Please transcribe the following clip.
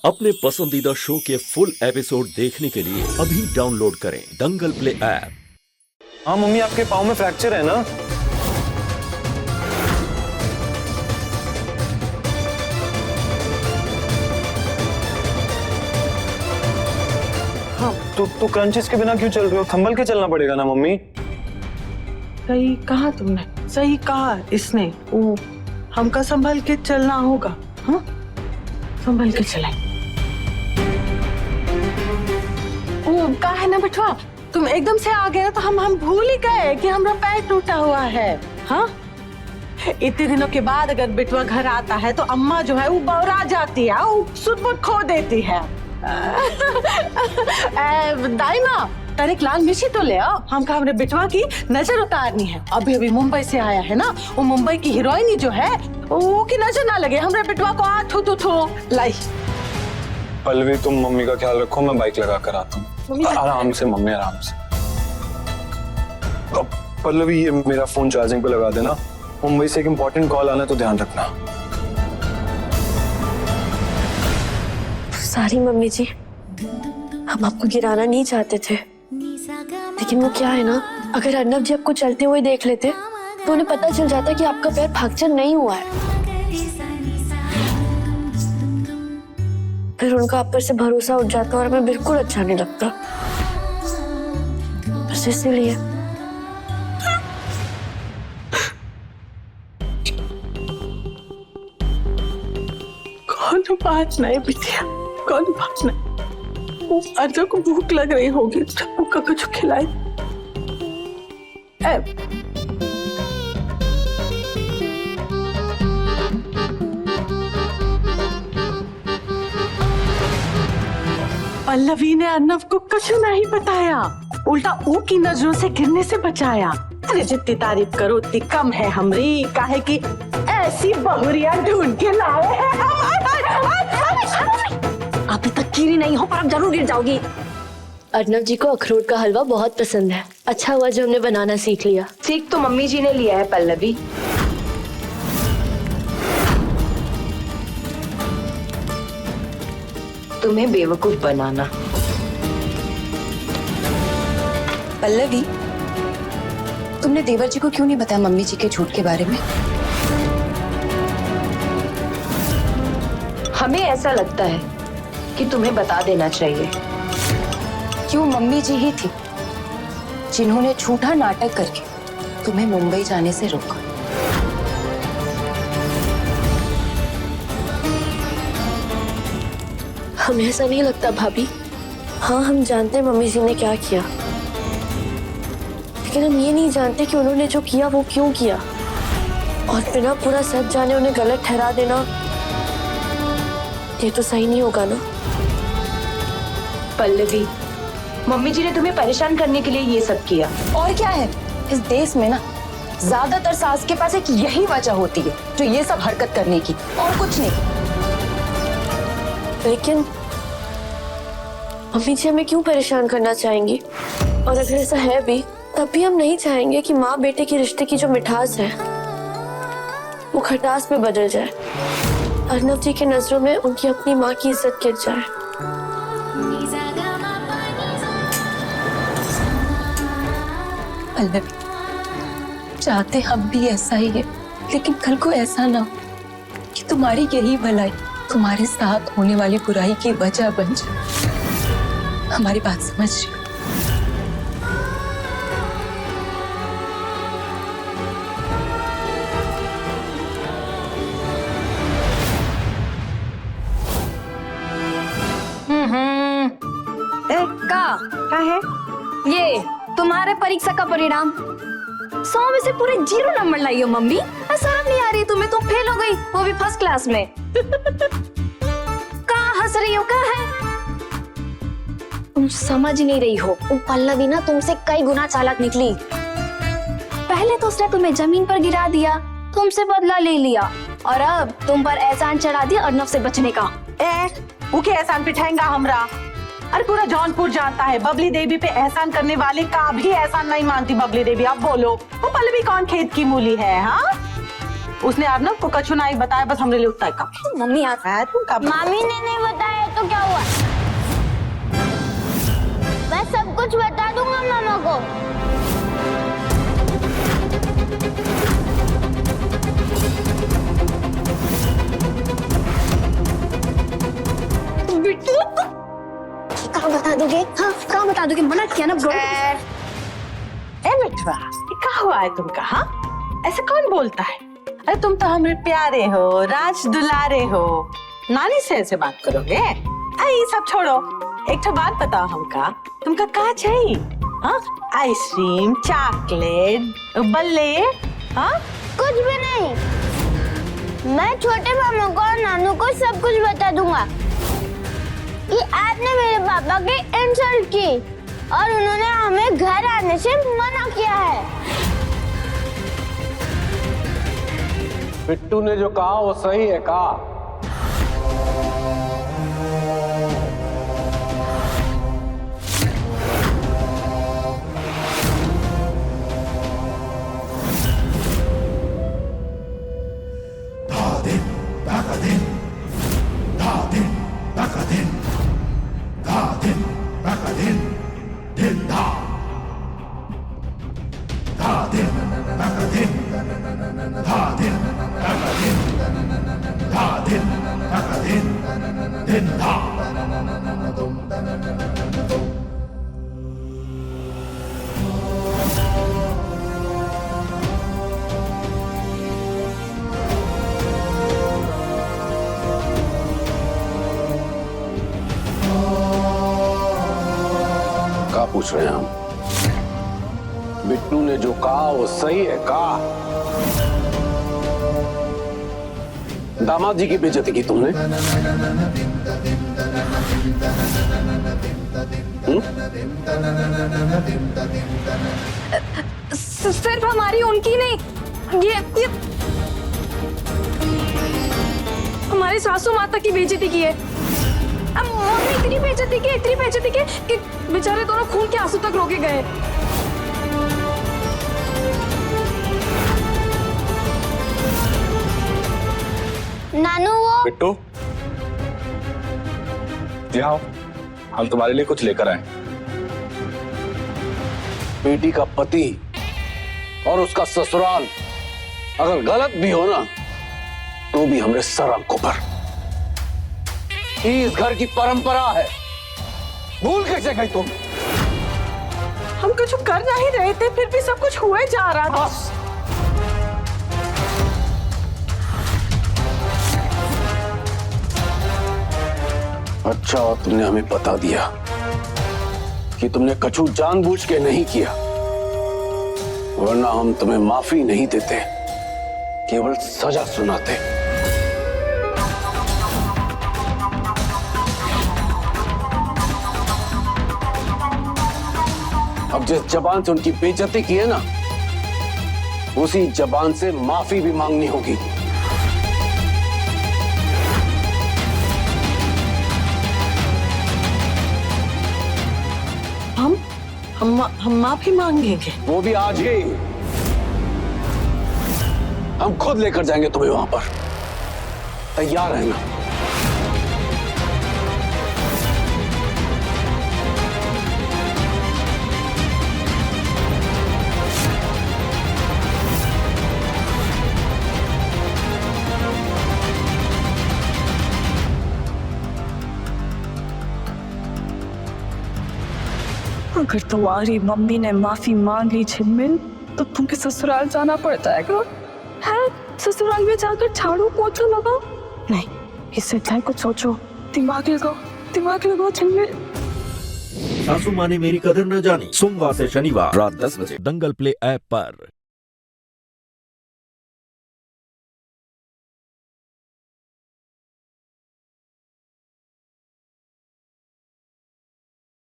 अपने पसंदीदा शो के फुल एपिसोड देखने के लिए अभी डाउनलोड करें दंगल प्ले ऐप। हाँ मम्मी, आपके पाँव में फ्रैक्चर है ना? हाँ तो क्रंचेस के बिना क्यों चल रहे हो? थंबल के चलना पड़ेगा ना मम्मी। सही कहा तुमने, सही कहा इसने। वो हमका संभल के चलना होगा। हाँ, संभल के चले। वो कहा है ना बेटवा, तुम एकदम से आ गए तो हम भूल ही गए कि हमारा पैर टूटा हुआ है। हाँ, इतने दिनों के बाद अगर बेटवा घर आता है तो अम्मा जो है वो बौरा जाती है, वो सुध-बुध खो देती है। दाई माँ, तनिक लाल मिर्ची तो ले आओ, हमका हमरे बेटवा की नजर उतारनी है। अभी अभी मुंबई से आया है ना, वो मुंबई की हीरोइन जो है वो की नजर ना लगे हमरे बेटवा को। आ थू थू थू लाई। पल्लवी, तुम मम्मी का ख्याल रखो, मैं बाइक लगा कर आता हूँ। आराम से मम्मी, आराम से। तो पल्लवी, ये मेरा फोन चार्जिंग पे लगा देना। मुंबई से एक इम्पोर्टेंट कॉल आना, तो ध्यान रखना। सॉरी मम्मी जी, हम आपको गिराना नहीं चाहते थे, लेकिन वो क्या है ना, अगर अर्नब जी आपको चलते हुए देख लेते तो उन्हें पता चल जाता कि आपका पैर फ्रैक्चर नहीं हुआ है। फिर उनका आप पर से भरोसा उठ जाता और हमें बिल्कुल अच्छा नहीं लगता। बस इसीलिए। कौन बात नहीं बिटिया, कौन बात नहीं। अर्जुन को भूख लग रही होगी, उसका कुछ खिलाए। पल्लवी ने अर्नव को कुछ नहीं बताया, उल्टा वो की नजरों से गिरने से बचाया। अरे जितनी तारीफ करो उतनी कम है हमरी, काहे कि ऐसी बहुरिया ढूंढ के लाए हैं हम। अभी तक गिरी नहीं हो, पर अब जरूर गिर जाओगी। अर्नब जी को अखरोट का हलवा बहुत पसंद है। अच्छा हुआ जो हमने बनाना सीख लिया। सीख तो मम्मी जी ने लिया है पल्लवी। तुम्हें बेवकूफ बनाना। पल्लवी, तुमने देवर जी को क्यों नहीं बताया मम्मी जी के झूठ के बारे में? हमें ऐसा लगता है कि तुम्हें बता देना चाहिए। क्यों, मम्मी जी ही थी जिन्होंने झूठा नाटक करके तुम्हें मुंबई जाने से रोका। हमें ऐसा नहीं लगता भाभी। हाँ, हम जानते हैं मम्मी जी ने क्या किया, लेकिन हम ये नहीं जानते कि उन्होंने जो किया वो क्यों किया। और बिना पूरा सच जाने उन्हें गलत ठहरा देना, ये तो सही नहीं होगा ना। पल्लवी, मम्मी जी ने तुम्हें परेशान करने के लिए ये सब किया। और क्या है, इस देश में ना ज्यादातर सास के पास एक यही वजह होती है जो ये सब हरकत करने की, और कुछ नहीं। लेकिन मम्मी जी हमें क्यों परेशान करना चाहेंगी? और अगर ऐसा है भी, तब भी हम नहीं चाहेंगे कि माँ बेटे के रिश्ते की जो मिठास है वो खटास में बदल जाए। अर्नब जी की नजरों में उनकी अपनी माँ की इज्जत गिर जाए। पल्लवी, चाहते हम भी ऐसा ही है, लेकिन कल को ऐसा ना हो कि तुम्हारी यही भलाई तुम्हारे साथ होने वाली बुराई की वजह बन जाए। हमारी बात समझ रही हो? का है ये तुम्हारे परीक्षा का परिणाम? 100 में से पूरे 0 नंबर लाई हो मम्मी। शर्म नहीं आ रही तुम्हें? तुम फेल हो गई, वो भी फर्स्ट क्लास में। कहाँ हंस रही हो? कहाँ है? तुम समझ नहीं रही हो, वो पल्लवी ना तुमसे कई गुना चालाक निकली। पहले तो उसने तुम्हें जमीन पर गिरा दिया, तुमसे बदला ले लिया, और अब तुम पर एहसान चढ़ा दिया अर्नब से बचने का। वो के एहसान पिठाएंगा हमरा? अरे पूरा जौनपुर जानता है, बबली देवी पे एहसान करने वाले का भी एहसान नहीं मानती बबली देवी। अब बोलो, वो पल्लवी कौन खेत की मूली है? हाँ, उसने अर्नब को कछु नहीं बताया, बस हमरे लिए उतना ही काफी। मम्मी तुम मामी ने नहीं बताया तो दोगे? हाँ कहाँ बता दोगे? मना किया ना ब्रो। ए बेटवा, ये क्या हुआ है तुमका? हाँ, ऐसे कौन बोलता है? अरे तुम तो हमारे प्यारे हो, राज दुलारे हो, नानी से ऐसे बात करोगे? ये सब छोड़ो, एक तो बात बताओ हमका, तुमका क्या चाहिए? हाँ, आइसक्रीम, चॉकलेट, बल्ले? हाँ, कुछ भी नहीं। मैं छोटे मामू को और नानू को सब कुछ बता दूंगा कि आपने मेरे पापा की इंसल्ट की और उन्होंने हमें घर आने से मना किया है। बिट्टू ने जो कहा वो सही है कहा। क्या पूछ रहे हैं हम? बिट्टू ने जो कहा वो सही है कहा। दामाद जी की बेइज्जती की तुमने? सिर्फ हमारी उनकी नहीं, ये हमारी सासू माता की बेइज्जती की है। अब मम्मी इतनी बेइज्जती की कि बेचारे दोनों खून के आंसू तक रोके गए। नानू वो बिट्टू, जी हाँ, हम तुम्हारे लिए कुछ लेकर आए। बेटी का पति और उसका ससुराल अगर गलत भी हो ना तो भी हमरे सर आंखों पर। ये इस घर की परंपरा है। भूल कैसे गई तुम? हम कुछ कर नहीं रहे थे, फिर भी सब कुछ हुए जा रहा था। अच्छा तुमने हमें बता दिया कि तुमने कछु जानबूझ के नहीं किया, वरना हम तुम्हें माफी नहीं देते, केवल सजा सुनाते। अब जिस जबान से उनकी बेइज्जती की है ना, उसी जबान से माफी भी मांगनी होगी। हम माफी मांगेंगे। वो भी आज ही। हम खुद लेकर जाएंगे तुम्हें वहां पर। तैयार रहना। अगर तुम्हारी मम्मी ने माफी मांग ली झिलमिल, तो तुम्हें ससुराल जाना पड़ जाएगा। है ससुराल में जाकर झाड़ू पोछा लगाओ। नहीं, इससे चाहे कुछ सोचो, दिमाग लगाओ झिलमिल। सासू माँ ने मेरी कदर न जानी। सोमवार से शनिवार रात 10 बजे दंगल प्ले ऐप पर।